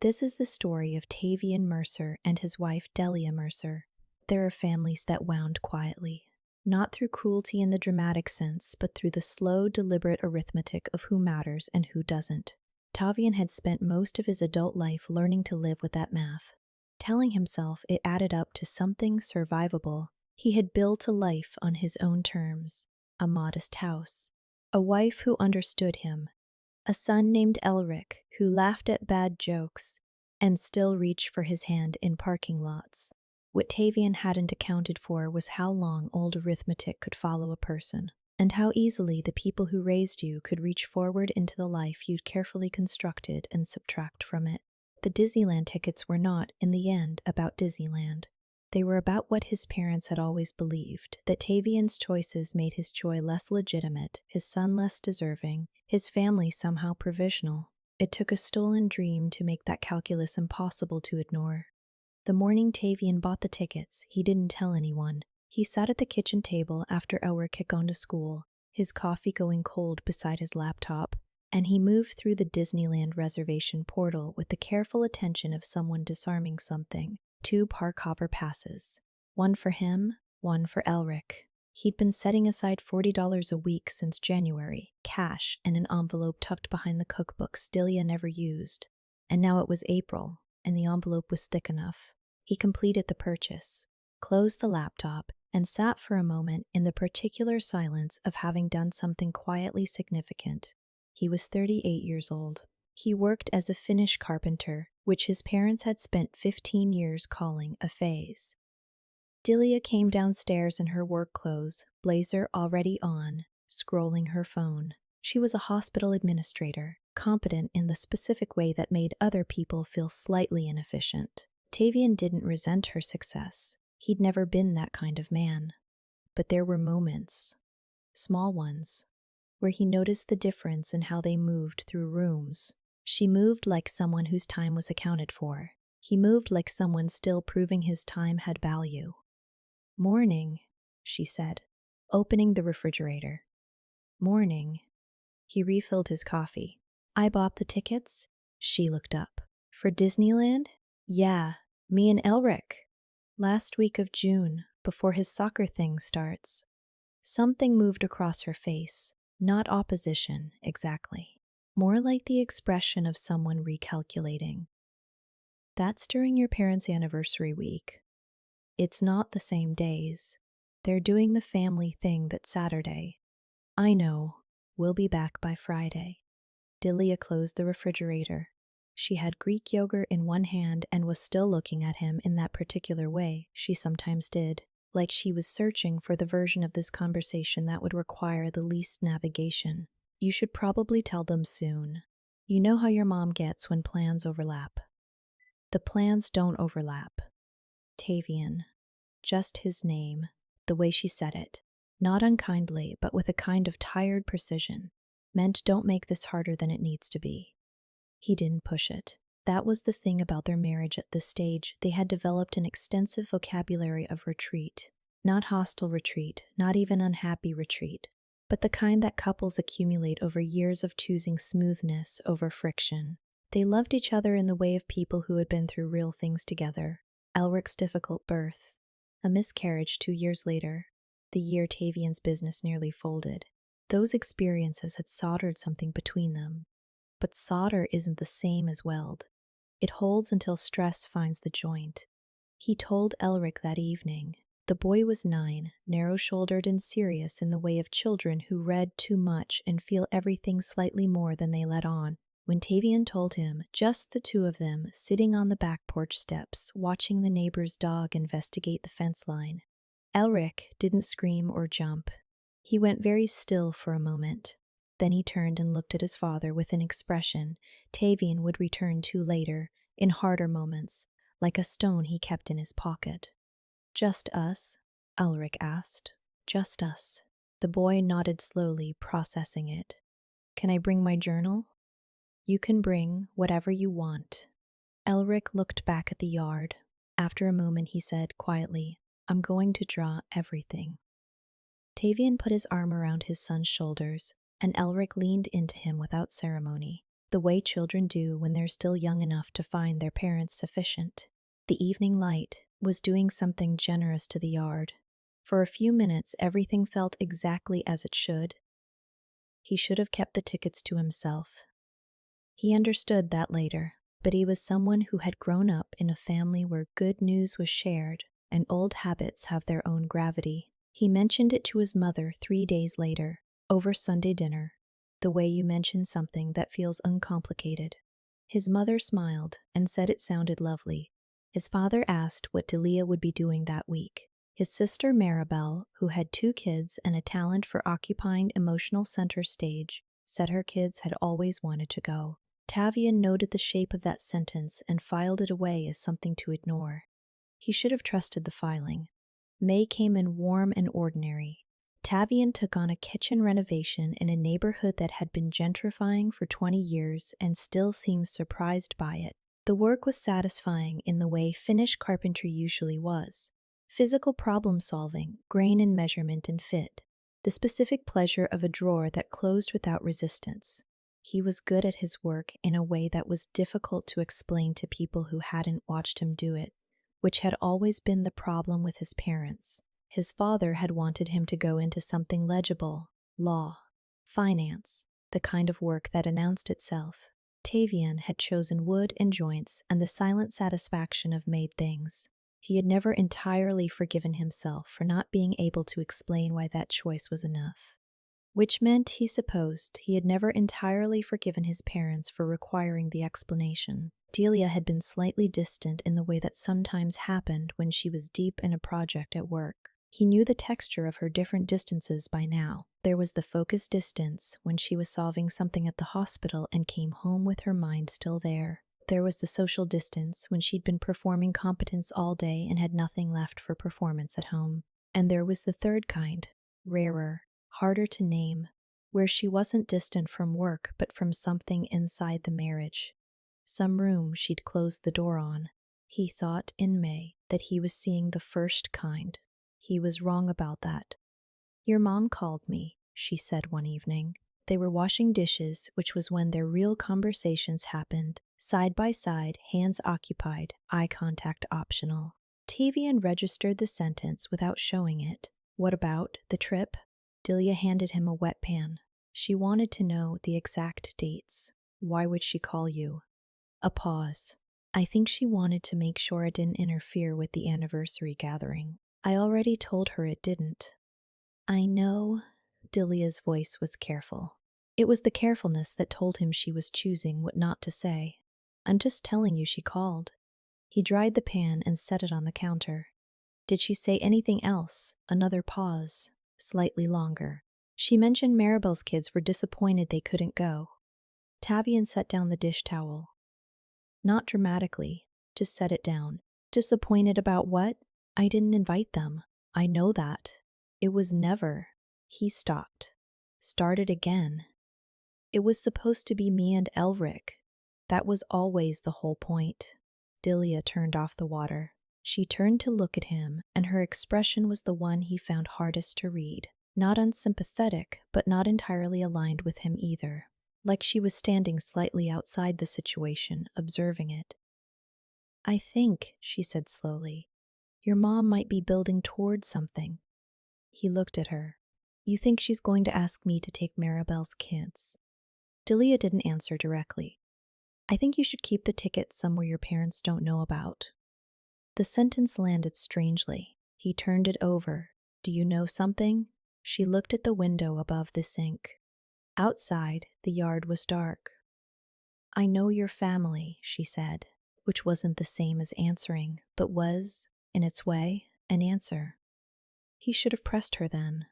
This is the story of Tavian Mercer and his wife Delia Mercer. There are families that wound quietly, not through cruelty in the dramatic sense, but through the slow, deliberate arithmetic of who matters and who doesn't. Tavian had spent most of his adult life learning to live with that math, telling himself it added up to something survivable. He had built a life on his own terms, a modest house, a wife who understood him, a son named Elric who laughed at bad jokes and still reached for his hand in parking lots. What Tavian hadn't accounted for was how long old arithmetic could follow a person, and how easily the people who raised you could reach forward into the life you'd carefully constructed and subtract from it. The Disneyland tickets were not, in the end, about Disneyland. They were about what his parents had always believed, that Tavian's choices made his joy less legitimate, his son less deserving, his family somehow provisional. It took a stolen dream to make that calculus impossible to ignore. The morning Tavian bought the tickets, he didn't tell anyone. He sat at the kitchen table after Elric had gone to school, his coffee going cold beside his laptop, and he moved through the Disneyland reservation portal with the careful attention of someone disarming something. 2 park hopper passes. One for him, one for Elric. He'd been setting aside $40 a week since January, cash and an envelope tucked behind the cookbooks Delia never used. And now it was April, and the envelope was thick enough. He completed the purchase, closed the laptop, and sat for a moment in the particular silence of having done something quietly significant. He was 38 years old. He worked as a Finnish carpenter, which his parents had spent 15 years calling a phase. Delia came downstairs in her work clothes, blazer already on, scrolling her phone. She was a hospital administrator, competent in the specific way that made other people feel slightly inefficient. Tavian didn't resent her success. He'd never been that kind of man. But there were moments, small ones, where he noticed the difference in how they moved through rooms. She moved like someone whose time was accounted for. He moved like someone still proving his time had value. "Morning," she said, opening the refrigerator. "Morning." He refilled his coffee. "I bought the tickets?" She looked up. "For Disneyland?" "Yeah, me and Elric. Last week of June, before his soccer thing starts." Something moved across her face. Not opposition, exactly. More like the expression of someone recalculating. "That's during your parents' anniversary week. It's not the same days. They're doing the family thing that Saturday." "I know. We'll be back by Friday." Delia closed the refrigerator. She had Greek yogurt in one hand and was still looking at him in that particular way she sometimes did, like she was searching for the version of this conversation that would require the least navigation. "You should probably tell them soon. You know how your mom gets when plans overlap." "The plans don't overlap." Tavian. Just his name, the way she said it. Not unkindly, but with a kind of tired precision. Meant don't make this harder than it needs to be. He didn't push it. That was the thing about their marriage at this stage. They had developed an extensive vocabulary of retreat. Not hostile retreat, not even unhappy retreat, but the kind that couples accumulate over years of choosing smoothness over friction. They loved each other in the way of people who had been through real things together. Elric's difficult birth, a miscarriage 2 years later, the year Tavian's business nearly folded. Those experiences had soldered something between them. But solder isn't the same as weld. It holds until stress finds the joint. He told Elric that evening. The boy was 9, narrow-shouldered and serious in the way of children who read too much and feel everything slightly more than they let on. When Tavian told him, just the 2 of them sitting on the back porch steps, watching the neighbor's dog investigate the fence line, Elric didn't scream or jump. He went very still for a moment. Then he turned and looked at his father with an expression Tavian would return to later, in harder moments, like a stone he kept in his pocket. "Just us?" Elric asked. "Just us." The boy nodded slowly, processing it. "Can I bring my journal?" "You can bring whatever you want." Elric looked back at the yard. After a moment he said quietly, "I'm going to draw everything." Tavian put his arm around his son's shoulders, and Elric leaned into him without ceremony. the way children do when they're still young enough to find their parents sufficient. The evening light was doing something generous to the yard. For a few minutes, everything felt exactly as it should. He should have kept the tickets to himself. He understood that later, but he was someone who had grown up in a family where good news was shared and old habits have their own gravity. He mentioned it to his mother 3 days later, over Sunday dinner, the way you mention something that feels uncomplicated. His mother smiled and said it sounded lovely. His father asked what Delia would be doing that week. His sister Maribel, who had 2 kids and a talent for occupying emotional center stage, said her kids had always wanted to go. Tavian noted the shape of that sentence and filed it away as something to ignore. He should have trusted the filing. May came in warm and ordinary. Tavian took on a kitchen renovation in a neighborhood that had been gentrifying for 20 years and still seemed surprised by it. The work was satisfying in the way Finnish carpentry usually was. Physical problem solving, grain and measurement and fit. The specific pleasure of a drawer that closed without resistance. He was good at his work in a way that was difficult to explain to people who hadn't watched him do it, which had always been the problem with his parents. His father had wanted him to go into something legible, law, finance, the kind of work that announced itself. Tavian had chosen wood and joints and the silent satisfaction of made things. He had never entirely forgiven himself for not being able to explain why that choice was enough. Which meant, he supposed, he had never entirely forgiven his parents for requiring the explanation. Delia had been slightly distant in the way that sometimes happened when she was deep in a project at work. He knew the texture of her different distances by now. There was the focused distance when she was solving something at the hospital and came home with her mind still there. There was the social distance when she'd been performing competence all day and had nothing left for performance at home. And there was the third kind, rarer, harder to name, where she wasn't distant from work but from something inside the marriage. Some room she'd closed the door on. He thought in May that he was seeing the first kind. He was wrong about that. "Your mom called me," she said one evening. They were washing dishes, which was when their real conversations happened, side by side, hands occupied, eye contact optional. Tavian registered the sentence without showing it. "What about the trip?" Delia handed him a wet pan. She wanted to know the exact dates. "Why would she call you?" A pause. "I think she wanted to make sure it didn't interfere with the anniversary gathering. I already told her it didn't." "I know." Delia's voice was careful. It was the carefulness that told him she was choosing what not to say. "I'm just telling you she called." He dried the pan and set it on the counter. "Did she say anything else?" Another pause. Slightly longer. "She mentioned Maribel's kids were disappointed they couldn't go." Tavian set down the dish towel. Not dramatically, just set it down. "Disappointed about what?" "I didn't invite them." "I know that." "It was never." He stopped. Started again. "It was supposed to be me and Elric. That was always the whole point." Delia turned off the water. She turned to look at him, and her expression was the one he found hardest to read. Not unsympathetic, but not entirely aligned with him either. Like she was standing slightly outside the situation, observing it. "I think," she said slowly, "your mom might be building towards something." He looked at her. "You think she's going to ask me to take Maribel's kids?" Delia didn't answer directly. "I think you should keep the ticket somewhere your parents don't know about." The sentence landed strangely. He turned it over. "Do you know something?" She looked at the window above the sink. Outside, the yard was dark. "I know your family," she said, which wasn't the same as answering, but was, in its way, an answer. He should have pressed her then.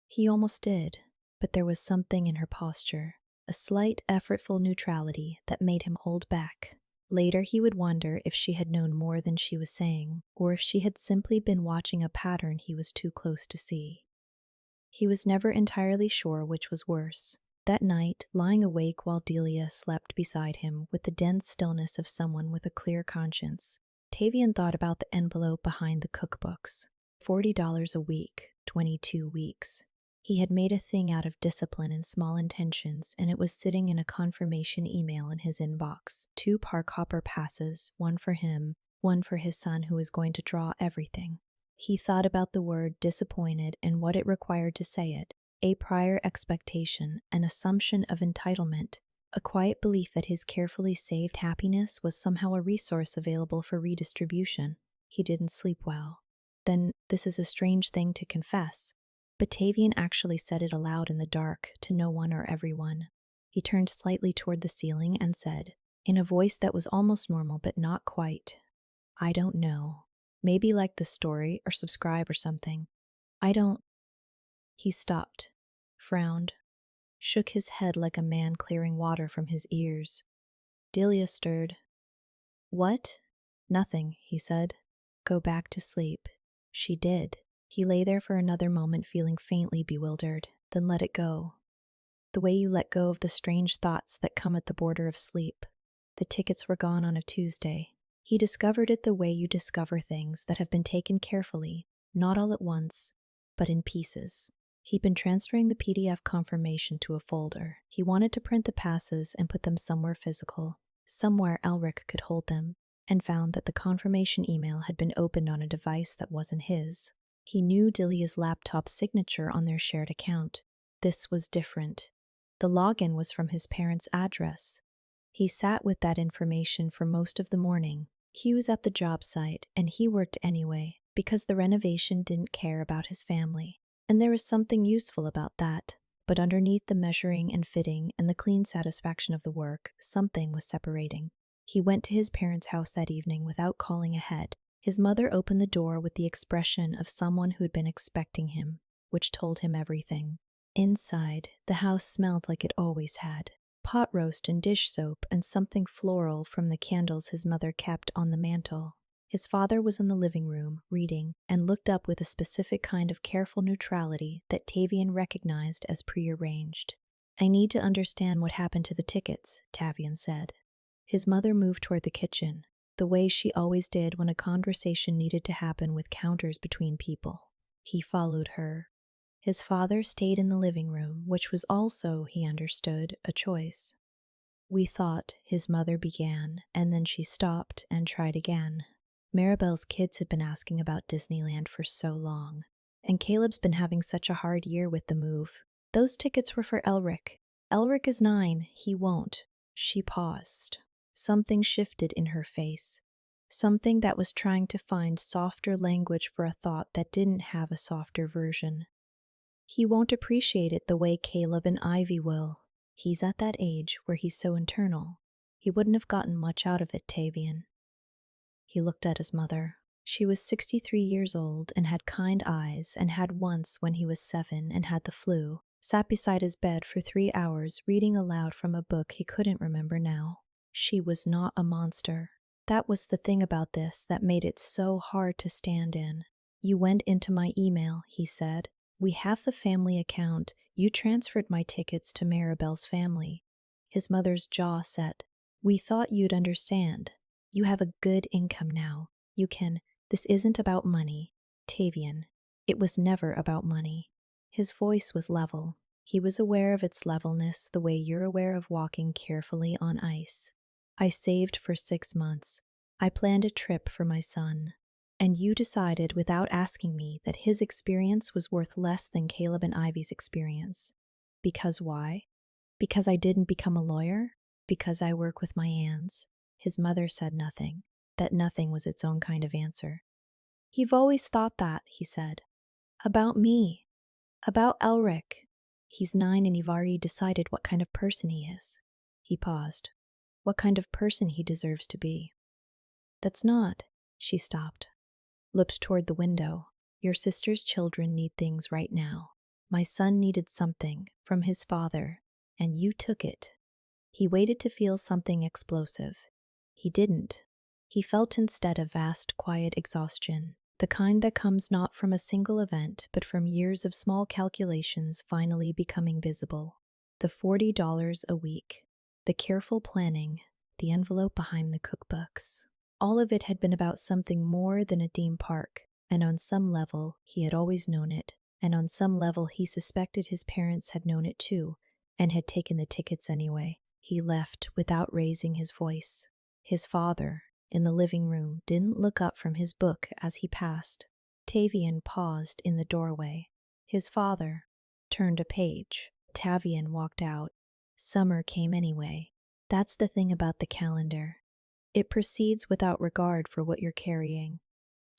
He almost did, but there was something in her posture, a slight, effortful neutrality that made him hold back. Later he would wonder if she had known more than she was saying, or if she had simply been watching a pattern he was too close to see. He was never entirely sure which was worse. That night, lying awake while Delia slept beside him with the dense stillness of someone with a clear conscience, Tavian thought about the envelope behind the cookbooks. $40 a week, 22 weeks. He had made a thing out of discipline and small intentions, and it was sitting in a confirmation email in his inbox. 2 park hopper passes, one for him, one for his son who was going to draw everything. He thought about the word disappointed and what it required to say it, a prior expectation, an assumption of entitlement, a quiet belief that his carefully saved happiness was somehow a resource available for redistribution. He didn't sleep well. Then, this is a strange thing to confess, but Tavian actually said it aloud in the dark to no one or everyone. He turned slightly toward the ceiling and said, in a voice that was almost normal but not quite, "I don't know. Maybe like the story or subscribe or something. I don't." He stopped, frowned, shook his head like a man clearing water from his ears. Delia stirred. "What?" "Nothing," he said. "Go back to sleep." She did. He lay there for another moment feeling faintly bewildered, then let it go. The way you let go of the strange thoughts that come at the border of sleep. The tickets were gone on a Tuesday. He discovered it the way you discover things that have been taken carefully, not all at once, but in pieces. He'd been transferring the PDF confirmation to a folder. He wanted to print the passes and put them somewhere physical, somewhere Elric could hold them, and found that the confirmation email had been opened on a device that wasn't his. He knew Delia's laptop signature on their shared account. This was different. The login was from his parents' address. He sat with that information for most of the morning. He was at the job site, and he worked anyway, because the renovation didn't care about his family. And there was something useful about that. But underneath the measuring and fitting and the clean satisfaction of the work, something was separating. He went to his parents' house that evening without calling ahead. His mother opened the door with the expression of someone who'd been expecting him, which told him everything. Inside, the house smelled like it always had. Pot roast and dish soap and something floral from the candles his mother kept on the mantel. His father was in the living room, reading, and looked up with a specific kind of careful neutrality that Tavian recognized as prearranged. "I need to understand what happened to the tickets," Tavian said. His mother moved toward the kitchen, the way she always did when a conversation needed to happen with counters between people. He followed her. His father stayed in the living room, which was also, he understood, a choice. "We thought," his mother began, and then she stopped and tried again. "Maribel's kids had been asking about Disneyland for so long, and Caleb's been having such a hard year with the move. Those tickets were for Elric. Elric is 9, he won't." She paused. Something shifted in her face. Something that was trying to find softer language for a thought that didn't have a softer version. "He won't appreciate it the way Caleb and Ivy will. He's at that age where he's so internal. He wouldn't have gotten much out of it, Tavian." He looked at his mother. She was 63 years old and had kind eyes, and had once, when he was 7 and had the flu, sat beside his bed for 3 hours reading aloud from a book he couldn't remember now. She was not a monster. That was the thing about this that made it so hard to stand in. "You went into my email," he said. "We have the family account. You transferred my tickets to Maribel's family." His mother's jaw set. "We thought you'd understand. You have a good income now. You can. This isn't about money, Tavian. It was never about money." His voice was level. He was aware of its levelness the way you're aware of walking carefully on ice. "I saved for 6 months. I planned a trip for my son. And you decided without asking me that his experience was worth less than Caleb and Ivy's experience. Because why? Because I didn't become a lawyer? Because I work with my hands." His mother said nothing. That nothing was its own kind of answer. "You've always thought that," he said. "About me. About Elric. He's 9 and you've already decided what kind of person he is." He paused. "What kind of person he deserves to be." "That's not." She stopped. Looked toward the window. "Your sister's children need things right now. My son needed something from his father, and you took it." He waited to feel something explosive. He didn't. He felt instead a vast, quiet exhaustion, the kind that comes not from a single event, but from years of small calculations finally becoming visible. The $40 a week, the careful planning, the envelope behind the cookbooks. All of it had been about something more than a theme park, and on some level, he had always known it. and on some level he suspected his parents had known it too, and had taken the tickets anyway. He left without raising his voice. His father, in the living room, didn't look up from his book as he passed. Tavian paused in the doorway. His father turned a page. Tavian walked out. Summer came anyway. That's the thing about the calendar. It proceeds without regard for what you're carrying.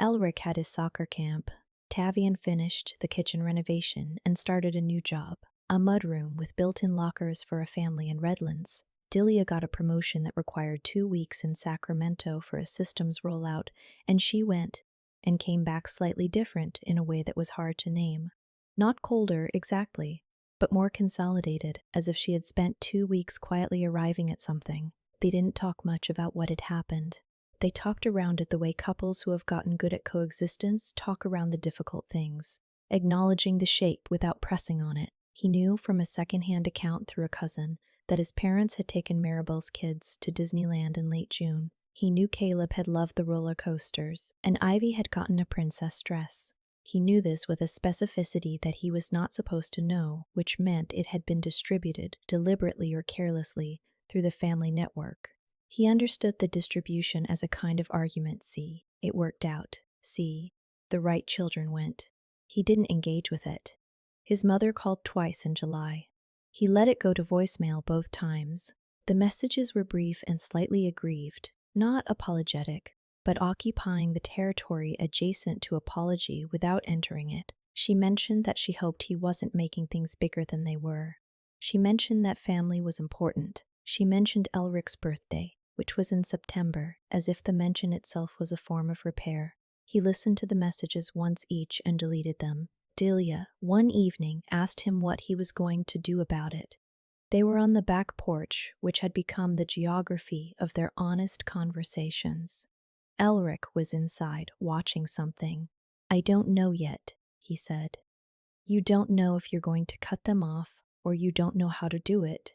Elric had his soccer camp. Tavian finished the kitchen renovation and started a new job, a mudroom with built-in lockers for a family in Redlands. Delia got a promotion that required 2 weeks in Sacramento for a systems rollout, and she went and came back slightly different in a way that was hard to name. Not colder, exactly, but more consolidated, as if she had spent 2 weeks quietly arriving at something. They didn't talk much about what had happened. They talked around it the way couples who have gotten good at coexistence talk around the difficult things, acknowledging the shape without pressing on it. He knew from a second-hand account through a cousin that his parents had taken Maribel's kids to Disneyland in late June. He knew Caleb had loved the roller coasters, and Ivy had gotten a princess dress. He knew this with a specificity that he was not supposed to know, which meant it had been distributed, deliberately or carelessly, through the family network. He understood the distribution as a kind of argument. See, it worked out. See, the right children went. He didn't engage with it. His mother called twice in July. He let it go to voicemail both times. The messages were brief and slightly aggrieved, not apologetic, but occupying the territory adjacent to apology without entering it. She mentioned that she hoped he wasn't making things bigger than they were. She mentioned that family was important. She mentioned Elric's birthday, which was in September, as if the mention itself was a form of repair. He listened to the messages once each and deleted them. Delia, one evening, asked him what he was going to do about it. They were on the back porch, which had become the geography of their honest conversations. Elric was inside, watching something. "I don't know yet," he said. "You don't know if you're going to cut them off, or you don't know how to do it.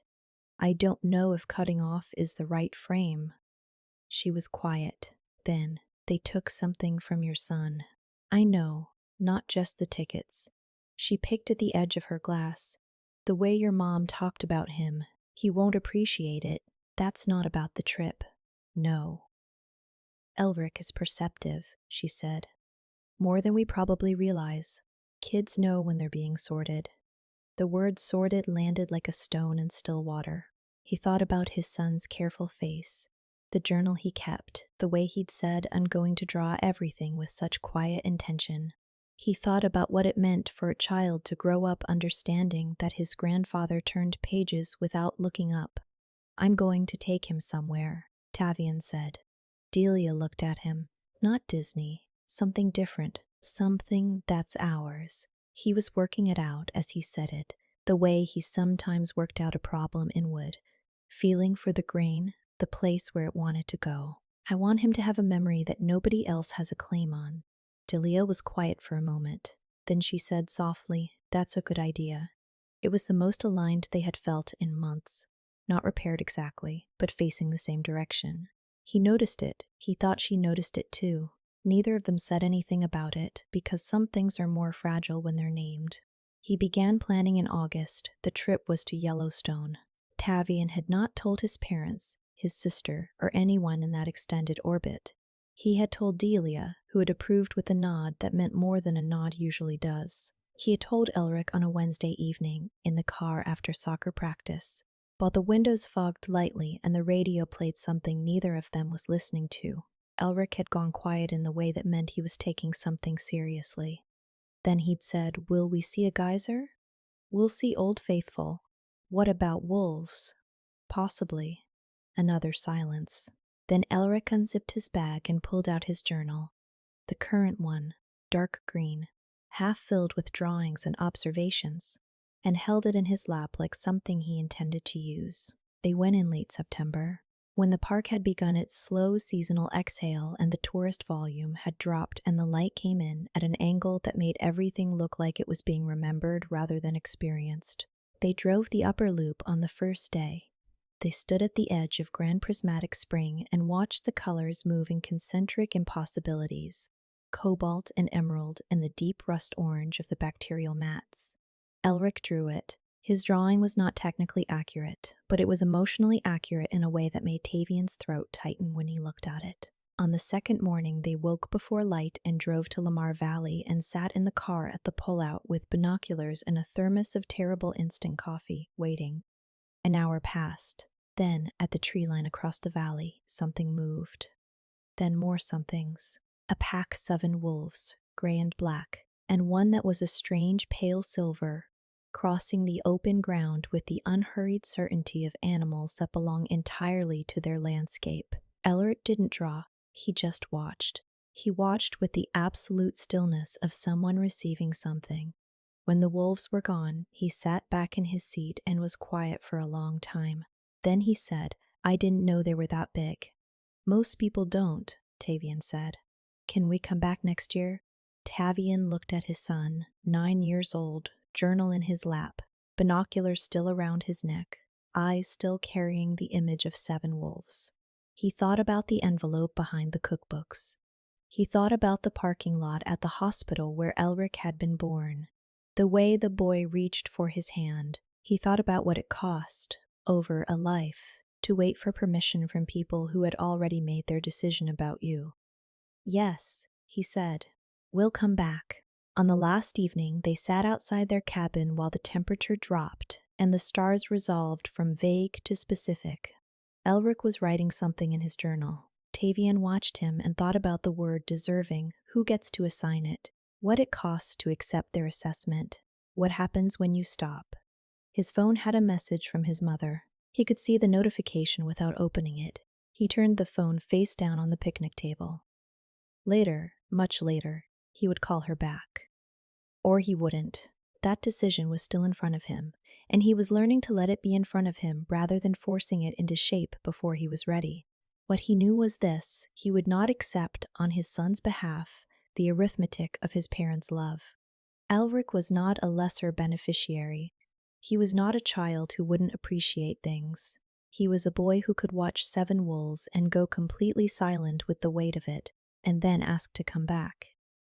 I don't know if cutting off is the right frame." She was quiet. Then, "They took something from your son." "I know, not just the tickets." She picked at the edge of her glass. "The way your mom talked about him. He won't appreciate it. That's not about the trip." "No." "Elric is perceptive," she said. "More than we probably realize. Kids know when they're being sorted." The word sorted landed like a stone in still water. He thought about his son's careful face, the journal he kept, the way he'd said, "I'm going to draw everything with such quiet intention." He thought about what it meant for a child to grow up understanding that his grandfather turned pages without looking up. "I'm going to take him somewhere," Tavian said. Delia looked at him. "Not Disney. Something different. Something that's ours." He was working it out as he said it, the way he sometimes worked out a problem in wood, feeling for the grain, the place where it wanted to go. "I want him to have a memory that nobody else has a claim on." Delia was quiet for a moment. Then she said softly, "That's a good idea." It was the most aligned they had felt in months. Not repaired exactly, but facing the same direction. He noticed it. He thought she noticed it too. Neither of them said anything about it, because some things are more fragile when they're named. He began planning in August. The trip was to Yellowstone. Tavian had not told his parents, his sister, or anyone in that extended orbit. He had told Delia, who had approved with a nod that meant more than a nod usually does. He had told Elric on a Wednesday evening, in the car after soccer practice, while the windows fogged lightly and the radio played something neither of them was listening to. Elric had gone quiet in the way that meant he was taking something seriously. Then he'd said, "Will we see a geyser?" "We'll see Old Faithful." "What about wolves?" "Possibly." Another silence. Then Elric unzipped his bag and pulled out his journal. The current one, dark green, half filled with drawings and observations, and held it in his lap like something he intended to use. They went in late September, when the park had begun its slow seasonal exhale and the tourist volume had dropped and the light came in at an angle that made everything look like it was being remembered rather than experienced. They drove the upper loop on the first day. They stood at the edge of Grand Prismatic Spring and watched the colors move in concentric impossibilities. cobalt and emerald and the deep rust orange of the bacterial mats. Elric drew it. His drawing was not technically accurate, but it was emotionally accurate in a way that made Tavian's throat tighten when he looked at it. On the second morning, they woke before light and drove to Lamar Valley and sat in the car at the pullout with binoculars and a thermos of terrible instant coffee, waiting. An hour passed. Then, at the tree line across the valley, something moved. Then more somethings. A pack 7 wolves, gray and black, and one that was a strange pale silver, crossing the open ground with the unhurried certainty of animals that belong entirely to their landscape. Elric didn't draw, he just watched. He watched with the absolute stillness of someone receiving something. When the wolves were gone, he sat back in his seat and was quiet for a long time. Then he said, "I didn't know they were that big." "Most people don't," Tavian said. "Can we come back next year?" Tavian looked at his son, 9 years old, journal in his lap, binoculars still around his neck, eyes still carrying the image of 7 wolves. He thought about the envelope behind the cookbooks. He thought about the parking lot at the hospital where Elric had been born, the way the boy reached for his hand. He thought about what it cost, over a life, to wait for permission from people who had already made their decision about you. "Yes," he said, "we'll come back." On the last evening, they sat outside their cabin while the temperature dropped and the stars resolved from vague to specific. Elric was writing something in his journal. Tavian watched him and thought about the word deserving, who gets to assign it, what it costs to accept their assessment, what happens when you stop. His phone had a message from his mother. He could see the notification without opening it. He turned the phone face down on the picnic table. Later, much later, he would call her back. Or he wouldn't. That decision was still in front of him, and he was learning to let it be in front of him rather than forcing it into shape before he was ready. What he knew was this: he would not accept, on his son's behalf, the arithmetic of his parents' love. Elric was not a lesser beneficiary. He was not a child who wouldn't appreciate things. He was a boy who could watch 7 wolves and go completely silent with the weight of it, and then ask to come back.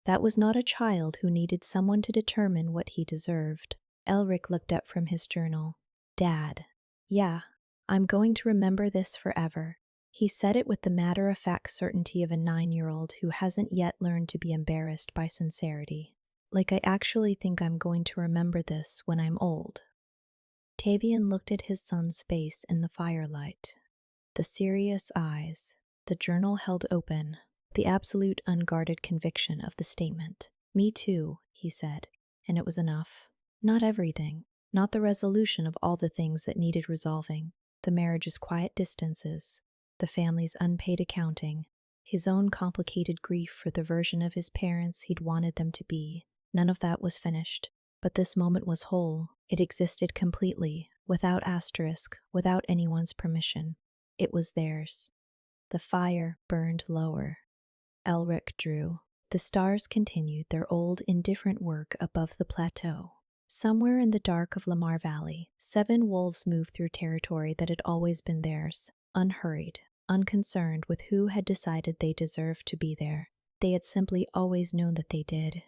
That was not a child who needed someone to determine what he deserved. Elric looked up from his journal. "Dad." "Yeah, I'm going to remember this forever." He said it with the matter-of-fact certainty of a 9-year-old who hasn't yet learned to be embarrassed by sincerity. "Like, I actually think I'm going to remember this when I'm old." Tavian looked at his son's face in the firelight. The serious eyes, the journal held open, the absolute unguarded conviction of the statement. "Me too," he said, and it was enough. Not everything, not the resolution of all the things that needed resolving, the marriage's quiet distances, the family's unpaid accounting, his own complicated grief for the version of his parents he'd wanted them to be. None of that was finished. But this moment was whole. It existed completely, without asterisk, without anyone's permission. It was theirs. The fire burned lower. Elric drew. The stars continued their old, indifferent work above the plateau. Somewhere in the dark of Lamar Valley, 7 wolves moved through territory that had always been theirs, unhurried, unconcerned with who had decided they deserved to be there. They had simply always known that they did.